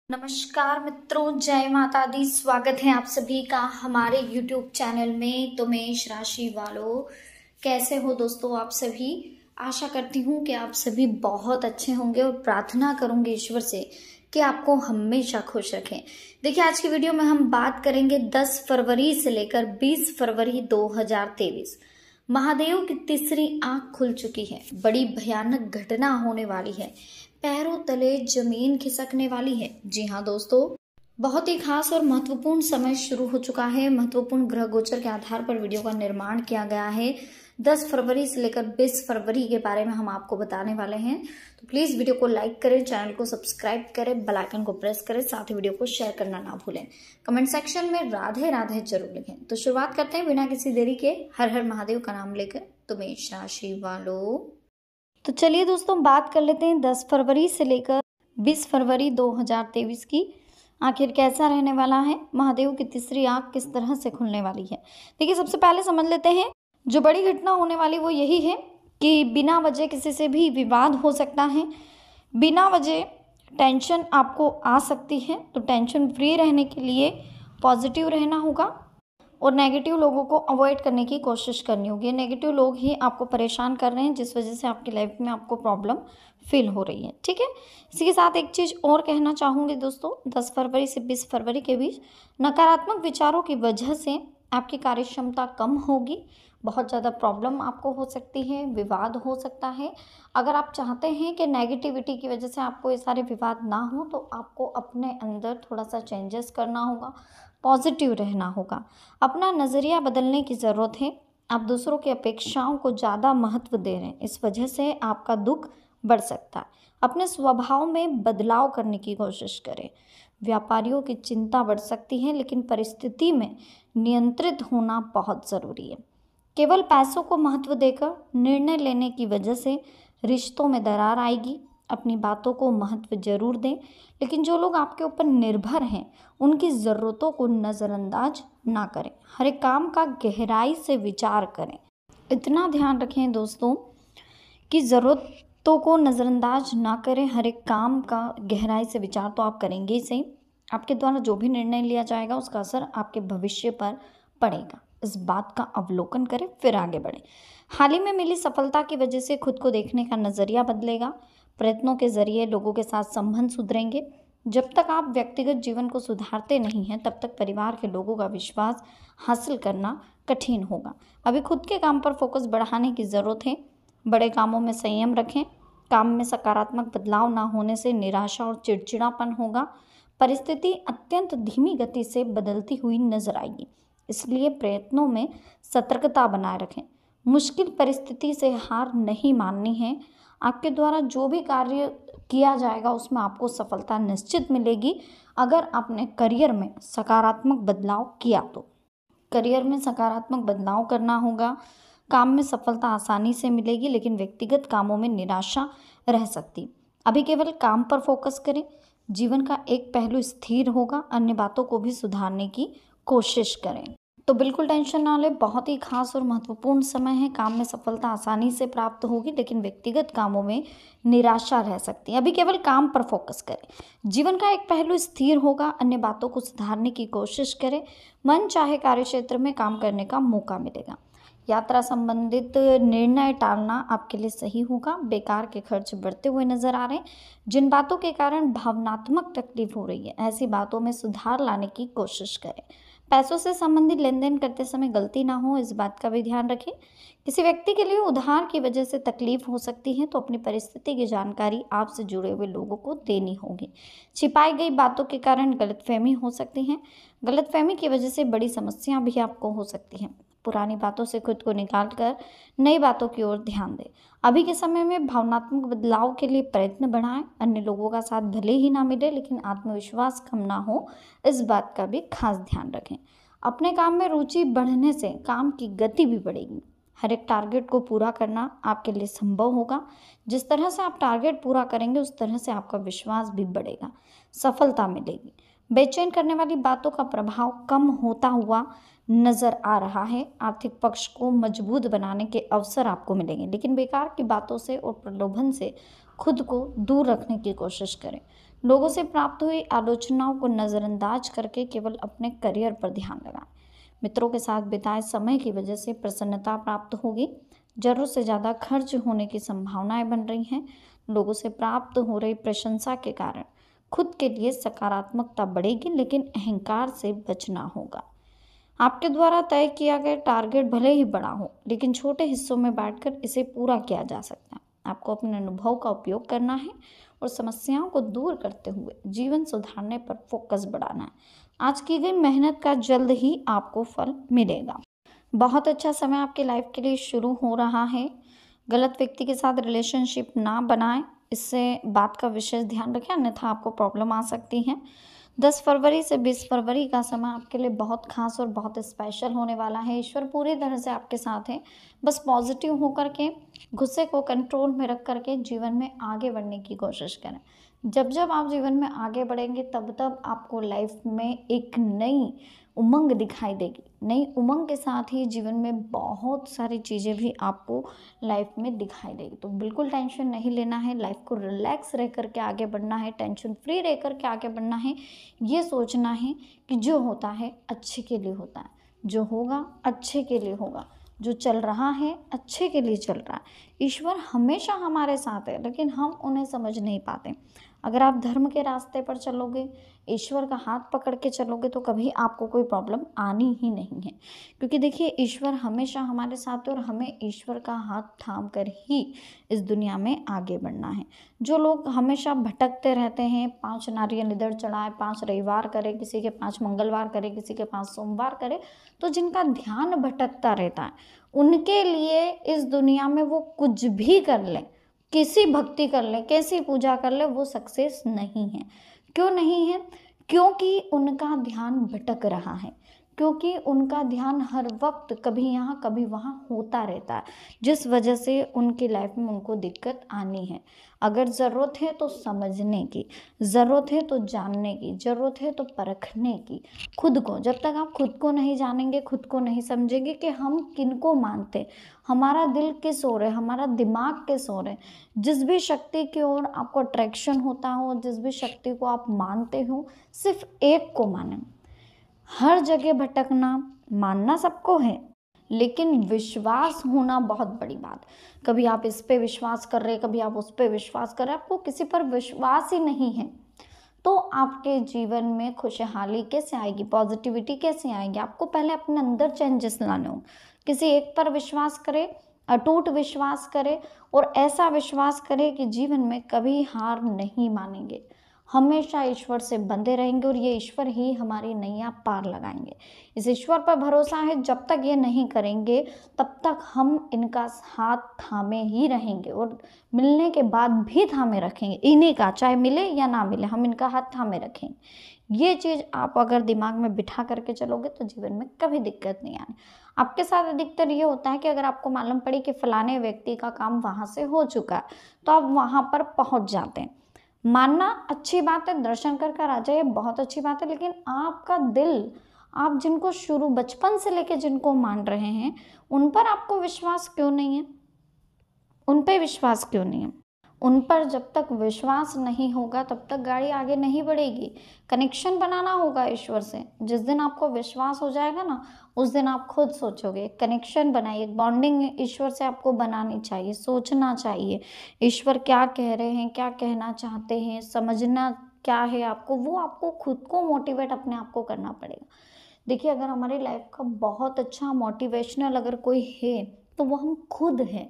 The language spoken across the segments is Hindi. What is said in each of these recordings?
नमस्कार मित्रों, जय माता दी। स्वागत है आप सभी का हमारे YouTube चैनल में। तो मेष राशि वालों, कैसे हो दोस्तों आप सभी। आशा करती हूँ कि आप सभी बहुत अच्छे होंगे और प्रार्थना करूंगी ईश्वर से कि आपको हमेशा खुश रखें। देखिए, आज की वीडियो में हम बात करेंगे 10 फरवरी से लेकर 20 फरवरी 2023। महादेव की तीसरी आंख खुल चुकी है। बड़ी भयानक घटना होने वाली है। पैरों तले जमीन खिसकने वाली है। जी हाँ दोस्तों, बहुत ही खास और महत्वपूर्ण समय शुरू हो चुका है। महत्वपूर्ण ग्रह गोचर के आधार पर वीडियो का निर्माण किया गया है। 10 फरवरी से लेकर 20 फरवरी के बारे में हम आपको बताने वाले हैं। तो प्लीज वीडियो को लाइक करें, चैनल को सब्सक्राइब करें, बेल आइकन को प्रेस करें, साथ ही वीडियो को शेयर करना ना भूलें। कमेंट सेक्शन में राधे राधे जरूर लिखें। तो शुरुआत करते हैं बिना किसी देरी के, हर हर महादेव का नाम लेकर। तो मेष राशि वालों, तो चलिए दोस्तों बात कर लेते हैं 10 फरवरी से लेकर 20 फरवरी 2023 की। आखिर कैसा रहने वाला है, महादेव की तीसरी आंख किस तरह से खुलने वाली है। देखिए, सबसे पहले समझ लेते हैं जो बड़ी घटना होने वाली वो यही है कि बिना वजह किसी से भी विवाद हो सकता है। बिना वजह टेंशन आपको आ सकती है। तो टेंशन फ्री रहने के लिए पॉजिटिव रहना होगा और नेगेटिव लोगों को अवॉइड करने की कोशिश करनी होगी। नेगेटिव लोग ही आपको परेशान कर रहे हैं, जिस वजह से आपकी लाइफ में आपको प्रॉब्लम फील हो रही है। ठीक है, इसी के साथ एक चीज़ और कहना चाहूँगी दोस्तों, 10 फरवरी से 20 फरवरी के बीच नकारात्मक विचारों की वजह से आपकी कार्य क्षमता कम होगी। बहुत ज़्यादा प्रॉब्लम आपको हो सकती है, विवाद हो सकता है। अगर आप चाहते हैं कि नेगेटिविटी की वजह से आपको ये सारे विवाद ना हो, तो आपको अपने अंदर थोड़ा सा चेंजेस करना होगा, पॉजिटिव रहना होगा। अपना नज़रिया बदलने की ज़रूरत है। आप दूसरों की अपेक्षाओं को ज़्यादा महत्व दे रहे हैं, इस वजह से आपका दुख बढ़ सकता है। अपने स्वभाव में बदलाव करने की कोशिश करें। व्यापारियों की चिंता बढ़ सकती है, लेकिन परिस्थिति में नियंत्रित होना बहुत ज़रूरी है। केवल पैसों को महत्व देकर निर्णय लेने की वजह से रिश्तों में दरार आएगी। अपनी बातों को महत्व जरूर दें, लेकिन जो लोग आपके ऊपर निर्भर हैं उनकी ज़रूरतों को नज़रअंदाज ना करें। हर एक काम का गहराई से विचार करें। इतना ध्यान रखें दोस्तों कि ज़रूरतों को नज़रअंदाज ना करें। हर एक काम का गहराई से विचार तो आप करेंगे ही सही। आपके द्वारा जो भी निर्णय लिया जाएगा उसका असर आपके भविष्य पर पड़ेगा। इस बात का अवलोकन करें, फिर आगे बढ़ें। हाल ही में मिली सफलता की वजह से खुद को देखने का नज़रिया बदलेगा। प्रयत्नों के जरिए लोगों के साथ संबंध सुधरेंगे। जब तक आप व्यक्तिगत जीवन को सुधारते नहीं हैं, तब तक परिवार के लोगों का विश्वास हासिल करना कठिन होगा। अभी खुद के काम पर फोकस बढ़ाने की ज़रूरत है। बड़े कामों में संयम रखें। काम में सकारात्मक बदलाव ना होने से निराशा और चिड़चिड़ापन होगा। परिस्थिति अत्यंत धीमी गति से बदलती हुई नजर आएगी, इसलिए प्रयत्नों में सतर्कता बनाए रखें। मुश्किल परिस्थिति से हार नहीं माननी है। आपके द्वारा जो भी कार्य किया जाएगा उसमें आपको सफलता निश्चित मिलेगी, अगर आपने करियर में सकारात्मक बदलाव किया तो। करियर में सकारात्मक बदलाव करना होगा। काम में सफलता आसानी से मिलेगी, लेकिन व्यक्तिगत कामों में निराशा रह सकती। अभी केवल काम पर फोकस करें। जीवन का एक पहलू स्थिर होगा, अन्य बातों को भी सुधारने की कोशिश करें। तो बिल्कुल टेंशन ना लें, बहुत ही खास और महत्वपूर्ण समय है। काम में सफलता आसानी से प्राप्त होगी, लेकिन व्यक्तिगत कामों में निराशा रह सकती है। अभी केवल काम पर फोकस करें। जीवन का एक पहलू स्थिर होगा, अन्य बातों को सुधारने की कोशिश करें। मन चाहे कार्य क्षेत्र में काम करने का मौका मिलेगा। यात्रा संबंधित निर्णय टालना आपके लिए सही होगा। बेकार के खर्च बढ़ते हुए नजर आ रहे हैं। जिन बातों के कारण भावनात्मक तकलीफ हो रही है, ऐसी बातों में सुधार लाने की कोशिश करें। पैसों से संबंधित लेन देन करते समय गलती ना हो, इस बात का भी ध्यान रखें। किसी व्यक्ति के लिए उधार की वजह से तकलीफ हो सकती है, तो अपनी परिस्थिति की जानकारी आपसे जुड़े हुए लोगों को देनी होगी। छिपाई गई बातों के कारण गलतफहमी हो सकती है। गलतफहमी की वजह से बड़ी समस्या भी आपको हो सकती है। पुरानी बातों से खुद को निकालकर नई बातों की ओर ध्यान दें। अभी के समय में भावनात्मक बदलाव के लिए प्रयत्न बढ़ाएं। अन्य लोगों का साथ भले ही ना मिले, लेकिन आत्मविश्वास कम ना हो, इस बात का भी खास ध्यान रखें। अपने काम में रुचि बढ़ने से काम की गति भी बढ़ेगी। हर एक टारगेट को पूरा करना आपके लिए संभव होगा। जिस तरह से आप टारगेट पूरा करेंगे, उस तरह से आपका विश्वास भी बढ़ेगा, सफलता मिलेगी। बेचैन करने वाली बातों का प्रभाव कम होता हुआ नजर आ रहा है। आर्थिक पक्ष को मजबूत बनाने के अवसर आपको मिलेंगे, लेकिन बेकार की बातों से और प्रलोभन से खुद को दूर रखने की कोशिश करें। लोगों से प्राप्त हुई आलोचनाओं को नज़रअंदाज करके केवल अपने करियर पर ध्यान लगाएं। मित्रों के साथ बिताए समय की वजह से प्रसन्नता प्राप्त होगी। जरूरत से ज़्यादा खर्च होने की संभावनाएं बन रही हैं। लोगों से प्राप्त हो रही प्रशंसा के कारण खुद के लिए सकारात्मकता बढ़ेगी, लेकिन अहंकार से बचना होगा। आपके द्वारा तय किया गया टारगेट भले ही बड़ा हो, लेकिन छोटे हिस्सों में बांटकर इसे पूरा किया जा सकता है। आपको अपने अनुभव का उपयोग करना है और समस्याओं को दूर करते हुए जीवन सुधारने पर फोकस बढ़ाना है। आज की गई मेहनत का जल्द ही आपको फल मिलेगा। बहुत अच्छा समय आपकी लाइफ के लिए शुरू हो रहा है। गलत व्यक्ति के साथ रिलेशनशिप ना बनाएं, इससे बात का विशेष ध्यान रखें, अन्यथा आपको प्रॉब्लम आ सकती है। 10 फरवरी से 20 फरवरी का समय आपके लिए बहुत खास और बहुत स्पेशल होने वाला है। ईश्वर पूरी तरह से आपके साथ है। बस पॉजिटिव होकर के, गुस्से को कंट्रोल में रख करके जीवन में आगे बढ़ने की कोशिश करें। जब जब आप जीवन में आगे बढ़ेंगे तब तब आपको लाइफ में एक नई उमंग दिखाई देगी। नई उमंग के साथ ही जीवन में बहुत सारी चीज़ें भी आपको लाइफ में दिखाई देगी। तो बिल्कुल टेंशन नहीं लेना है, लाइफ को रिलैक्स रह करके आगे बढ़ना है, टेंशन फ्री रह करके आगे बढ़ना है। ये सोचना है कि जो होता है अच्छे के लिए होता है, जो होगा अच्छे के लिए होगा, जो चल रहा है अच्छे के लिए चल रहा है। ईश्वर हमेशा हमारे साथ है, लेकिन हम उन्हें समझ नहीं पाते। अगर आप धर्म के रास्ते पर चलोगे, ईश्वर का हाथ पकड़ के चलोगे, तो कभी आपको कोई प्रॉब्लम आनी ही नहीं है। क्योंकि देखिए, ईश्वर हमेशा हमारे साथ है और हमें ईश्वर का हाथ थाम कर ही इस दुनिया में आगे बढ़ना है। जो लोग हमेशा भटकते रहते हैं, 5 नारियल इधर चढ़ाए, 5 रविवार करे, किसी के 5 मंगलवार करे, किसी के 5 सोमवार करे, तो जिनका ध्यान भटकता रहता है, उनके लिए इस दुनिया में वो कुछ भी कर लें, कैसी भक्ति कर ले, कैसी पूजा कर ले, वो सक्सेस नहीं है। क्यों नहीं है? क्योंकि उनका ध्यान भटक रहा है, क्योंकि उनका ध्यान हर वक्त कभी यहाँ कभी वहाँ होता रहता है, जिस वजह से उनकी लाइफ में उनको दिक्कत आनी है। अगर ज़रूरत है तो समझने की, ज़रूरत है तो जानने की, ज़रूरत है तो परखने की। खुद को, जब तक आप खुद को नहीं जानेंगे, खुद को नहीं समझेंगे कि हम किनको मानते, हमारा दिल किस ओर है, हमारा दिमाग किस ओर है, जिस भी शक्ति की ओर आपको अट्रैक्शन होता हो, जिस भी शक्ति को आप मानते हो, सिर्फ एक को मानें। हर जगह भटकना, मानना सबको है, लेकिन विश्वास होना बहुत बड़ी बात। कभी आप इस पे विश्वास कर रहे, कभी आप उस पे विश्वास कर रहे, आपको किसी पर विश्वास ही नहीं है, तो आपके जीवन में खुशहाली कैसे आएगी, पॉजिटिविटी कैसे आएगी? आपको पहले अपने अंदर चेंजेस लाने हो। किसी एक पर विश्वास करें, अटूट विश्वास करें और ऐसा विश्वास करें कि जीवन में कभी हार नहीं मानेंगे, हमेशा ईश्वर से बंधे रहेंगे और ये ईश्वर ही हमारी नैया पार लगाएंगे। इस ईश्वर पर भरोसा है, जब तक ये नहीं करेंगे तब तक हम इनका हाथ थामे ही रहेंगे और मिलने के बाद भी थामे रखेंगे इन्हीं का, चाहे मिले या ना मिले, हम इनका हाथ थामे रखेंगे। ये चीज़ आप अगर दिमाग में बिठा करके चलोगे तो जीवन में कभी दिक्कत नहीं आनी। आपके साथ अधिकतर ये होता है कि अगर आपको मालूम पड़ी कि फलाने व्यक्ति का काम वहाँ से हो चुका है, तो आप वहाँ पर पहुँच जाते हैं। मानना अच्छी बात है, दर्शन कर कर आ जाइए, बहुत अच्छी बात है, लेकिन आपका दिल, आप जिनको शुरू बचपन से लेके जिनको मान रहे हैं, उन पर आपको विश्वास क्यों नहीं है? उन पे विश्वास क्यों नहीं है? उन पर जब तक विश्वास नहीं होगा तब तक गाड़ी आगे नहीं बढ़ेगी। कनेक्शन बनाना होगा ईश्वर से। जिस दिन आपको विश्वास हो जाएगा ना, उस दिन आप खुद सोचोगे। कनेक्शन बनाइए, बॉन्डिंग ईश्वर से आपको बनानी चाहिए, सोचना चाहिए ईश्वर क्या कह रहे हैं, क्या कहना चाहते हैं, समझना क्या है आपको, वो आपको खुद को मोटिवेट अपने आप को करना पड़ेगा। देखिए, अगर हमारी लाइफ का बहुत अच्छा मोटिवेशनल अगर कोई है तो वो हम खुद हैं।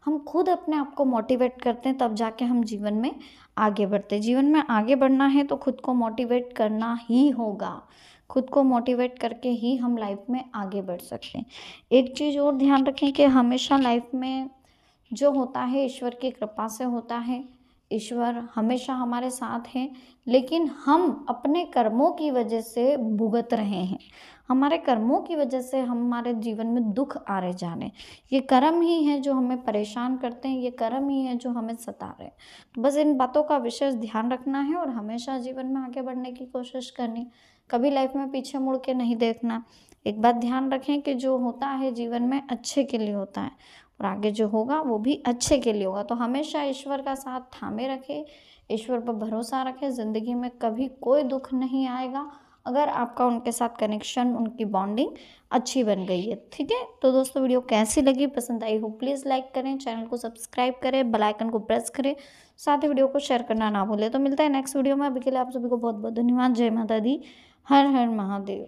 हम खुद अपने आप को मोटिवेट करते हैं, तब जाके हम जीवन में आगे बढ़ते हैं। जीवन में आगे बढ़ना है तो खुद को मोटिवेट करना ही होगा। खुद को मोटिवेट करके ही हम लाइफ में आगे बढ़ सकते हैं। एक चीज़ और ध्यान रखें कि हमेशा लाइफ में जो होता है ईश्वर की कृपा से होता है। ईश्वर हमेशा हमारे साथ हैं, लेकिन हम अपने कर्मों की वजह से भुगत रहे हैं। हमारे कर्मों की वजह से हमारे जीवन में दुख आ रहे जा रहे हैं। ये कर्म ही है जो हमें परेशान करते हैं, ये कर्म ही है जो हमें सता रहे हैं। तो बस इन बातों का विशेष ध्यान रखना है और हमेशा जीवन में आगे बढ़ने की कोशिश करनी। कभी लाइफ में पीछे मुड़ के नहीं देखना। एक बात ध्यान रखें कि जो होता है जीवन में अच्छे के लिए होता है और आगे जो होगा वो भी अच्छे के लिए होगा। तो हमेशा ईश्वर का साथ थामे रखें, ईश्वर पर भरोसा रखें, ज़िंदगी में कभी कोई दुख नहीं आएगा अगर आपका उनके साथ कनेक्शन, उनकी बॉन्डिंग अच्छी बन गई है। ठीक है, तो दोस्तों वीडियो कैसी लगी, पसंद आई हो प्लीज़ लाइक करें, चैनल को सब्सक्राइब करें, बेल आइकन को प्रेस करें, साथ ही वीडियो को शेयर करना ना भूलें। तो मिलता है नेक्स्ट वीडियो में, अभी के लिए आप सभी को बहुत बहुत धन्यवाद। जय माता दी, हर हर महादेव।